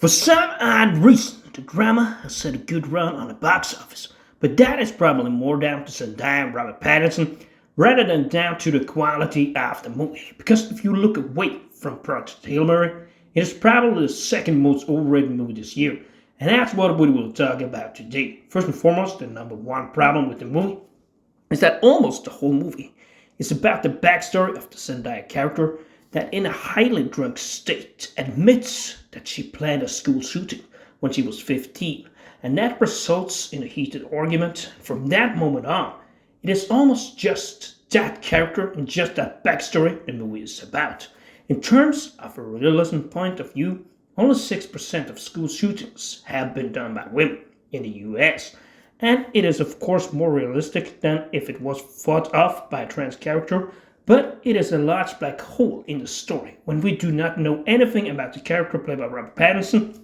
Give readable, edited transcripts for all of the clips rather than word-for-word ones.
For some odd reason, the drama has had a good run on the box office, but that is probably more down to Zendaya and Robert Pattinson rather than down to the quality of the movie. Because if you look away from Project Hail Mary, it is probably the second most overrated movie this year, and that's what we will talk about today. First and foremost, the number one problem with the movie is that almost the whole movie is about the backstory of the Zendaya character that in a highly drunk state admits that she planned a school shooting when she was 15, and that results in a heated argument. From that moment on, it is almost just that character and just that backstory the movie is about. In terms of a realism point of view, only 6% of school shootings have been done by women in the US, and it is of course more realistic than if it was fought off by a trans character, but it is a large black hole in the story when we do not know anything about the character played by Robert Pattinson.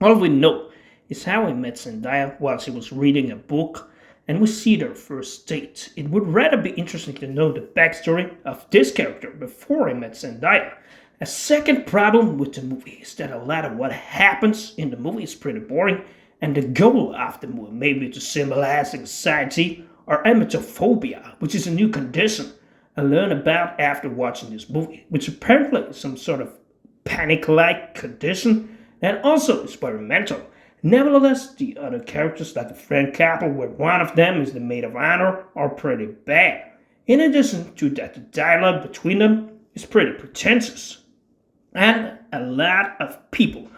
All we know is how he met Zendaya while she was reading a book, and we see their first date. It would rather be interesting to know the backstory of this character before he met Zendaya. A second problem with the movie is that a lot of what happens in the movie is pretty boring, and the goal of the movie may be to symbolize anxiety or emetophobia, which is a new condition I learned about after watching this movie, which apparently is some sort of panic-like condition and also experimental. Nevertheless, the other characters, like the friend couple where one of them is the maid of honor, are pretty bad. In addition to that, the dialogue between them is pretty pretentious. And a lot of people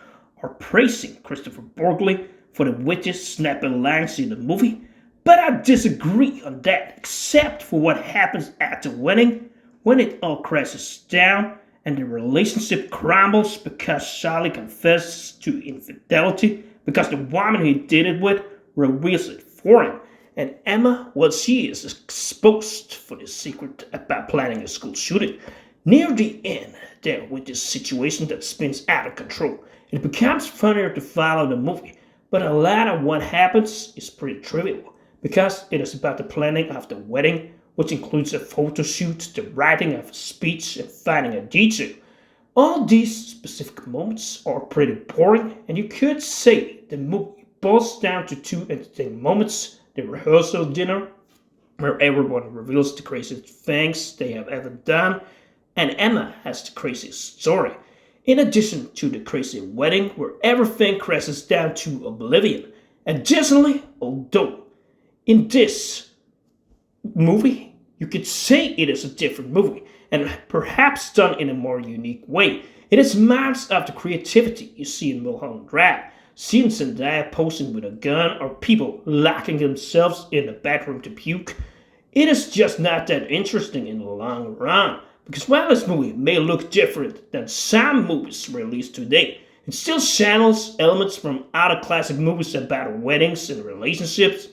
are praising Kristoffer Borgli for the witty, snappy lines in the movie, but I disagree on that, except for what happens at the wedding when it all crashes down and the relationship crumbles because Charlie confesses to infidelity because the woman he did it with reveals it for him. And Emma, well, she is exposed for the secret about planning a school shooting. Near the end, there with this situation that spins out of control. It becomes funnier to follow the movie, but a lot of what happens is pretty trivial because it is about the planning of the wedding, which includes a photo shoot, the writing of a speech, and finding a DJ. All these specific moments are pretty boring, and you could say the movie boils down to two entertaining moments: the rehearsal dinner, where everyone reveals the craziest things they have ever done, and Emma has the craziest story. In addition to the crazy wedding, where everything crashes down to oblivion. Additionally, although in this movie, you could say it is a different movie, and perhaps done in a more unique way. It is marks of the creativity you see in Mulholland Drive, seeing Zendaya posing with a gun or people locking themselves in the bathroom to puke. It is just not that interesting in the long run, because while this movie may look different than some movies released today, it still channels elements from other classic movies about weddings and relationships.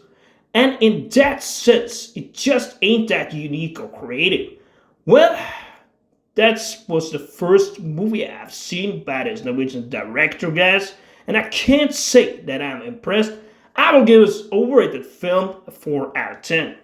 And in that sense, it just ain't that unique or creative. Well, that was the first movie I've seen by this Norwegian director, guys, and I can't say that I'm impressed. I will give this overrated film a 4 out of 10.